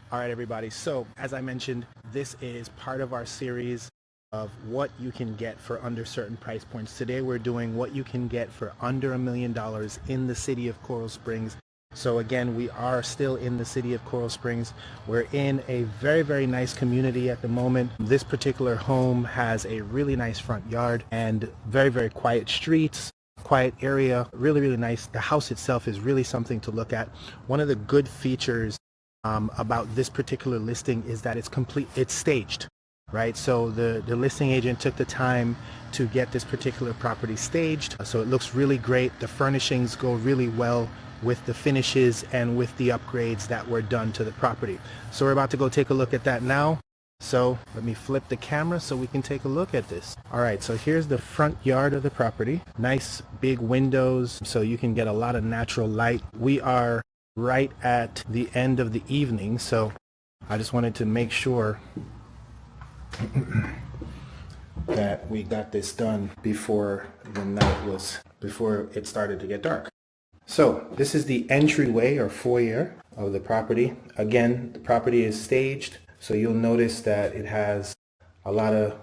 All right, everybody. So as I mentioned, this is part of our series of what you can get for under certain price points. Today we're doing what you can get for under $1 million in the city of Coral Springs. So again, we are still in the city of Coral Springs. We're in a very, very nice community at the moment. This particular home has a really nice front yard and very, very quiet streets. Quiet area, really, really nice. The house itself is really something to look at. One of the good features about this particular listing is that it's staged, right? So the listing agent took the time to get this particular property staged. So it looks really great. The furnishings go really well with the finishes and with the upgrades that were done to the property. So we're about to go take a look at that now. So let me flip the camera so we can take a look at this. All right, so here's the front yard of the property. Nice big windows so you can get a lot of natural light. We are right at the end of the evening, so I just wanted to make sure that we got this done before it started to get dark. So this is the entryway or foyer of the property. Again, the property is staged, so you'll notice that it has a lot of,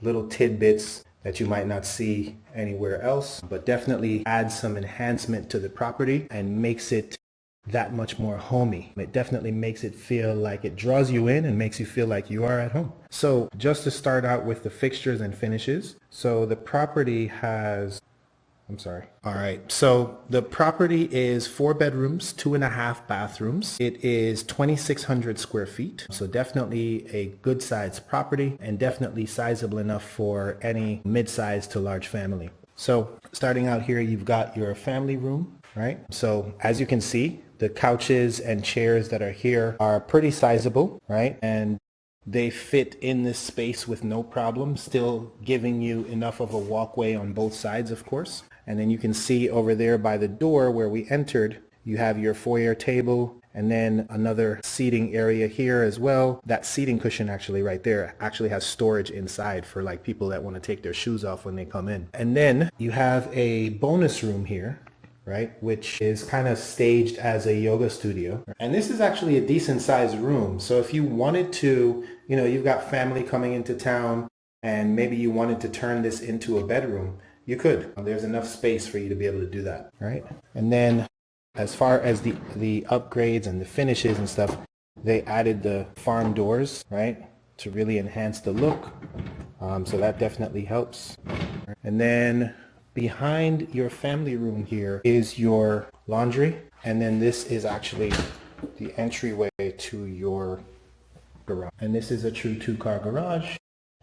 little tidbits that you might not see anywhere else, but definitely adds some enhancement to the property and makes it that much more homey. It definitely makes it feel like it draws you in and makes you feel like you are at home. So just to start out with the fixtures and finishes. So the property has, All right, so the property is 4 bedrooms, 2.5 bathrooms. It is 2,600 square feet. So definitely a good sized property and definitely sizable enough for any mid-sized to large family. So starting out here, you've got your family room, right? So as you can see, the couches and chairs that are here are pretty sizable, right? And they fit in this space with no problem, still giving you enough of a walkway on both sides, of course. And then you can see over there by the door where we entered, you have your foyer table and then another seating area here as well. That seating cushion actually right there actually has storage inside for like people that want to take their shoes off when they come in. And then you have a bonus room here, right, which is kind of staged as a yoga studio. And this is actually a decent sized room. So if you wanted to, you've got family coming into town and maybe you wanted to turn this into a bedroom, you could. There's enough space for you to be able to do that, right? And then as far as the upgrades and the finishes and stuff, they added the farm doors, right, to really enhance the look. So that definitely helps. And then behind your family room here is your laundry. And then this is actually the entryway to your garage. And this is a true 2-car garage.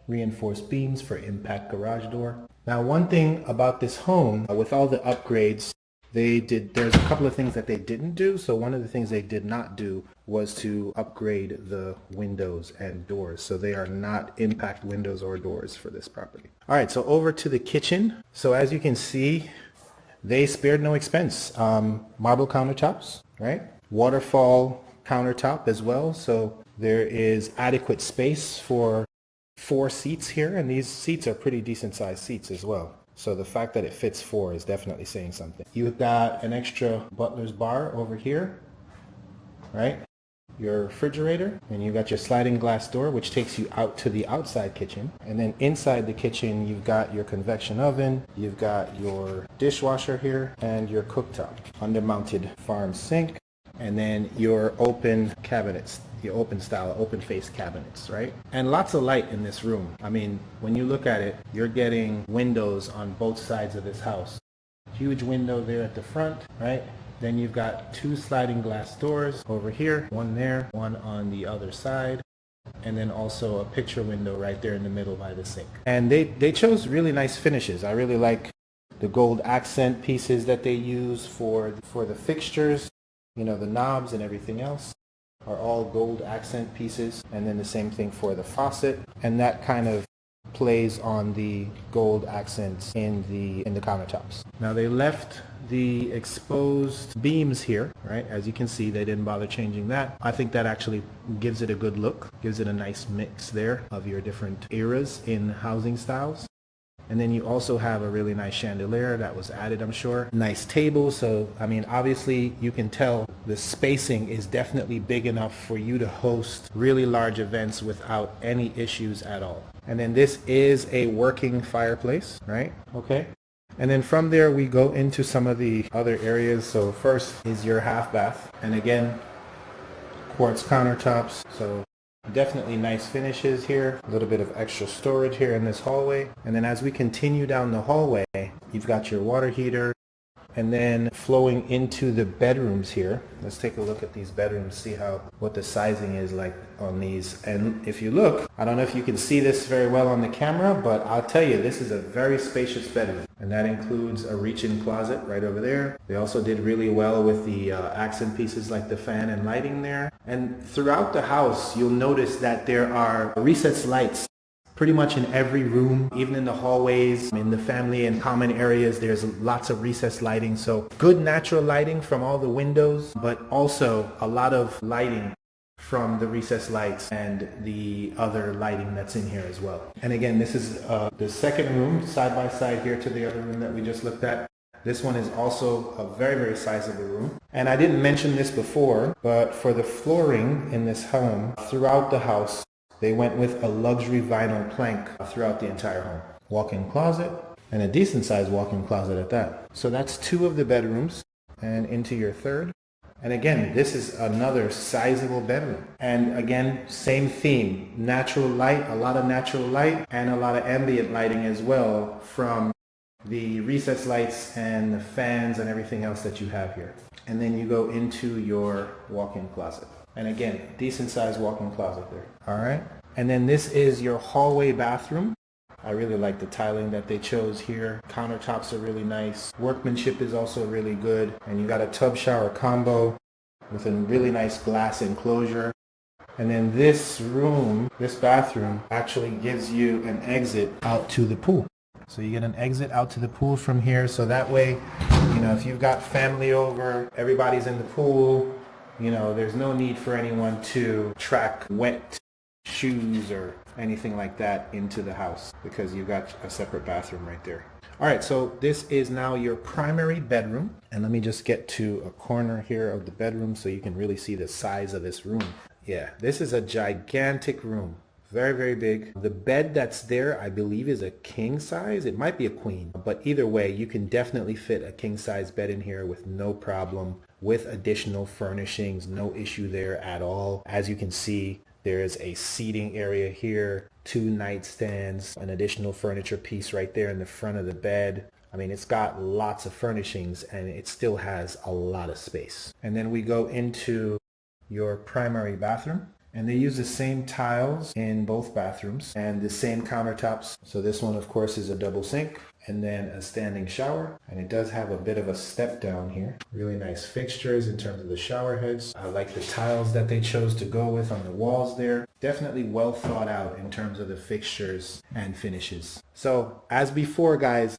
Reinforced beams for impact garage door. Now, one thing about this home, with all the upgrades, there's a couple of things that they didn't do. So one of the things they did not do was to upgrade the windows and doors. So they are not impact windows or doors for this property. All right, so over to the kitchen. So as you can see, they spared no expense. Marble countertops, right? Waterfall countertop as well. So there is adequate space for 4 seats here, and these seats are pretty decent sized seats as well. So the fact that it fits 4 is definitely saying something. You've got an extra butler's bar over here, right? Your refrigerator, and you've got your sliding glass door, which takes you out to the outside kitchen. And then inside the kitchen, you've got your convection oven, you've got your dishwasher here, and your cooktop, under-mounted farm sink, and then your open cabinets, your open face cabinets, right? And lots of light in this room. I mean, when you look at it, you're getting windows on both sides of this house. Huge window there at the front, right? Then you've got 2 sliding glass doors over here, one there, one on the other side, and then also a picture window right there in the middle by the sink. And they chose really nice finishes. I really like the gold accent pieces that they use for the fixtures. The knobs and everything else are all gold accent pieces, and then the same thing for the faucet, and that kind of plays on the gold accents in the countertops. Now they left the exposed beams here, right? As you can see, they didn't bother changing that. I think that actually gives it a good look, gives it a nice mix there of your different eras in housing styles. And then you also have a really nice chandelier that was added, I'm sure. Nice table. So, I mean, obviously you can tell the spacing is definitely big enough for you to host really large events without any issues at all. And then this is a working fireplace, right? Okay. And then from there we go into some of the other areas. So first is your half bath. And again, quartz countertops. So definitely nice finishes here. A little bit of extra storage here in this hallway. And then as we continue down the hallway, you've got your water heater. And then flowing into the bedrooms here. Let's take a look at these bedrooms, see what the sizing is like on these. And if you look, I don't know if you can see this very well on the camera, but I'll tell you, this is a very spacious bedroom. And that includes a reach-in closet right over there. They also did really well with the accent pieces like the fan and lighting there. And throughout the house, you'll notice that there are recessed lights pretty much in every room, even in the hallways, in the family and common areas. There's lots of recessed lighting. So good natural lighting from all the windows, but also a lot of lighting from the recessed lights and the other lighting that's in here as well. And again, this is the second room side by side here to the other room that we just looked at. This one is also a very, very sizable room. And I didn't mention this before, but for the flooring in this home, throughout the house, they went with a luxury vinyl plank throughout the entire home. Walk-in closet, and a decent sized walk-in closet at that. So that's two of the bedrooms, and into your third. And again, this is another sizable bedroom. And again, same theme, natural light, a lot of natural light, and a lot of ambient lighting as well from the recessed lights and the fans and everything else that you have here. And then you go into your walk-in closet. And again, decent sized walk-in closet there. All right. And then this is your hallway bathroom. I really like the tiling that they chose here. Countertops are really nice. Workmanship is also really good. And you got a tub shower combo with a really nice glass enclosure. And then this room, this bathroom, actually gives you an exit out to the pool. So you get an exit out to the pool from here. So that way, you know, if you've got family over, everybody's in the pool, you know, there's no need for anyone to track wet shoes or anything like that into the house because you've got a separate bathroom right there. All right, so this is now your primary bedroom. And let me just get to a corner here of the bedroom so you can really see the size of this room. Yeah, this is a gigantic room. Very, very big. The bed that's there, I believe, is a king size. It might be a queen, but either way, you can definitely fit a king size bed in here with no problem, with additional furnishings, no issue there at all. As you can see, there's a seating area here, 2 nightstands, an additional furniture piece right there in the front of the bed. I mean, it's got lots of furnishings and it still has a lot of space. And then we go into your primary bathroom. And they use the same tiles in both bathrooms and the same countertops. So this one, of course, is a double sink and then a standing shower. And it does have a bit of a step down here. Really nice fixtures in terms of the shower heads. I like the tiles that they chose to go with on the walls there. Definitely well thought out in terms of the fixtures and finishes. So as before, guys,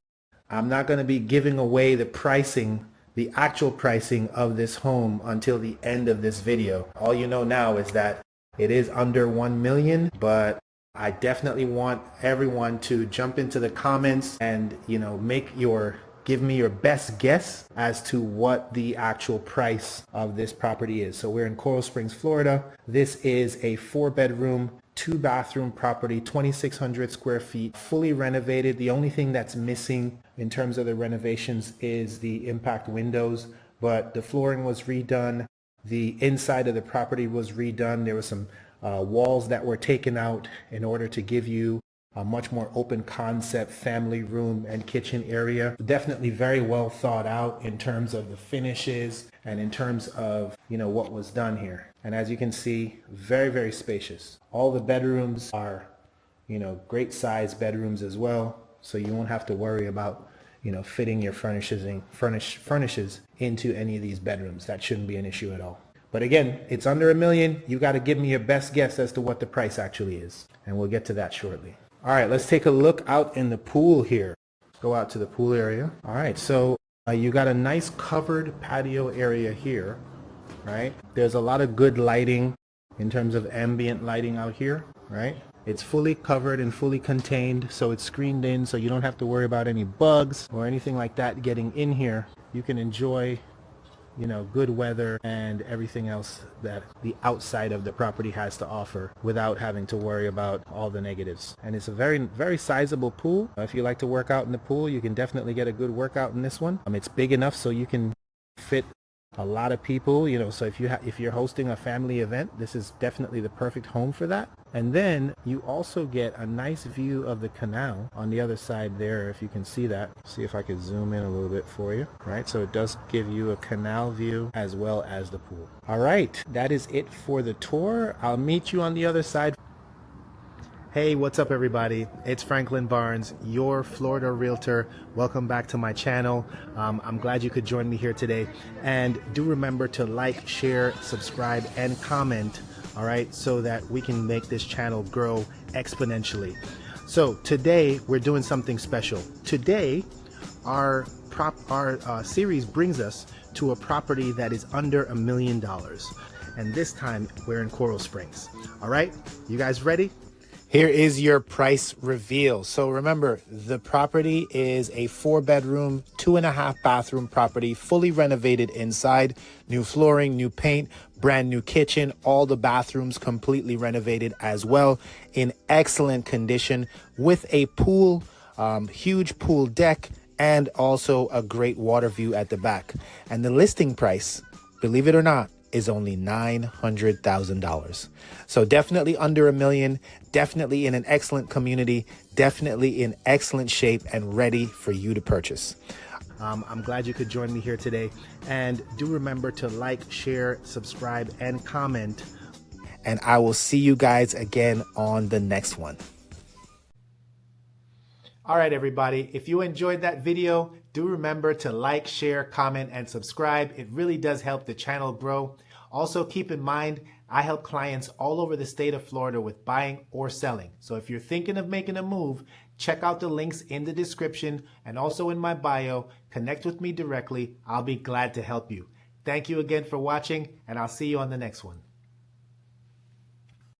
I'm not going to be giving away the pricing, the actual pricing of this home until the end of this video. All you know now is that it is under 1 million, but I definitely want everyone to jump into the comments and, you know, give me your best guess as to what the actual price of this property is. So we're in Coral Springs, Florida. This is a 4-bedroom, 2-bathroom property, 2,600 square feet, fully renovated. The only thing that's missing in terms of the renovations is the impact windows, but the flooring was redone. The inside of the property was redone. There were some walls that were taken out in order to give you a much more open concept family room and kitchen area. Definitely very well thought out in terms of the finishes and in terms of, you know, what was done here. And as you can see, very, very spacious. All the bedrooms are, you know, great size bedrooms as well. So you won't have to worry about, you know, fitting your furnishes into any of these bedrooms. That shouldn't be an issue at all. But again, it's under $1 million. You got to give me your best guess as to what the price actually is. And we'll get to that shortly. All right, let's take a look out in the pool here. Go out to the pool area. All right, so you got a nice covered patio area here, right? There's a lot of good lighting in terms of ambient lighting out here, right? It's fully covered and fully contained, so it's screened in, so you don't have to worry about any bugs or anything like that getting in here. You can enjoy, you know, good weather and everything else that the outside of the property has to offer without having to worry about all the negatives. And it's a very sizable pool. If you like to work out in the pool, you can definitely get a good workout in this one. It's big enough so you can fit a lot of people, you know, so if you're hosting a family event, this is definitely the perfect home for that. And then you also get a nice view of the canal on the other side there, if you can see that. See if I could zoom in a little bit for you, right? So it does give you a canal view as well as the pool. All right, that is it for the tour. I'll meet you on the other side. Hey, what's up everybody? It's Franklin Barnes, your Florida realtor. Welcome back to my channel. I'm glad you could join me here today. And do remember to like, share, subscribe, and comment, all right, so that we can make this channel grow exponentially. So today we're doing something special. Today, our series brings us to a property that is under $1 million. And this time we're in Coral Springs. All right, you guys ready? Here is your price reveal. So remember, the property is a 4-bedroom, 2.5 bathroom property, fully renovated inside, new flooring, new paint, brand new kitchen, all the bathrooms completely renovated as well, in excellent condition, with a pool, huge pool deck, and also a great water view at the back. And the listing price, believe it or not, is only $900,000. So definitely under $1 million, definitely in an excellent community, definitely in excellent shape and ready for you to purchase. I'm glad you could join me here today. And do remember to like, share, subscribe, and comment. And I will see you guys again on the next one. All right, everybody, if you enjoyed that video, do remember to like, share, comment, and subscribe. It really does help the channel grow. Also, keep in mind, I help clients all over the state of Florida with buying or selling. So if you're thinking of making a move, check out the links in the description and also in my bio. Connect with me directly. I'll be glad to help you. Thank you again for watching, and I'll see you on the next one.